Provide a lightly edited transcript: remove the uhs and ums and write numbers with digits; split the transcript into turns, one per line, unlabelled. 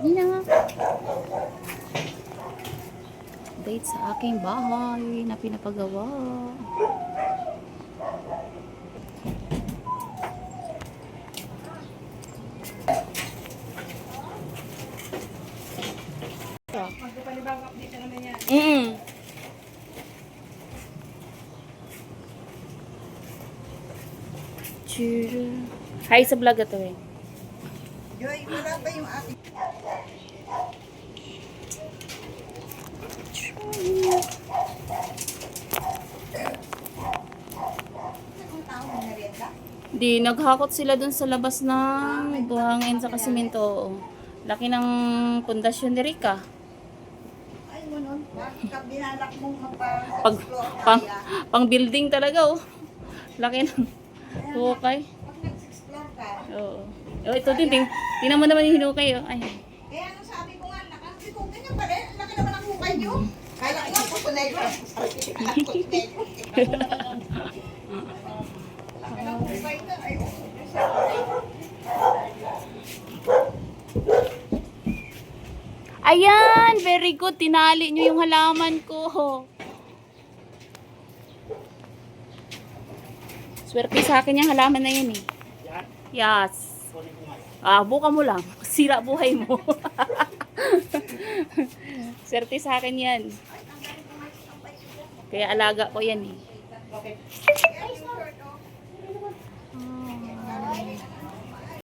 Hindi na. Date sa aking bahay na pinapagawa.
Magpapanibang update na naman yan.
Hi sa vlog ito eh.
Joy, wala ba yung ating...
Di, naghakot sila dun sa labas ng buhangin sa kasimento. Laki ng pundasyon ni Rika.
Ay, mo nun. Binalak mong
Pag, pang building talaga oh. Laki ng hukay.
Pag nag-explore ka,
Oo. Oh, ito din, tingnan mo naman yung hinukay oh. Ay.
kaya nung sabi ko nga, sabi ko, ganyan pa rin. Laki naman ang hukay nyo. Kala ko nga, pupunay ko. Laki ng hukay na. Ay,
Ayan, very good. Tinali nyo yung halaman ko. Swerte sa akin yung halaman na yun eh. Yes. Buka mo lang. Sira buhay mo. Swerte sa akin yan. Kaya alaga ko yan eh.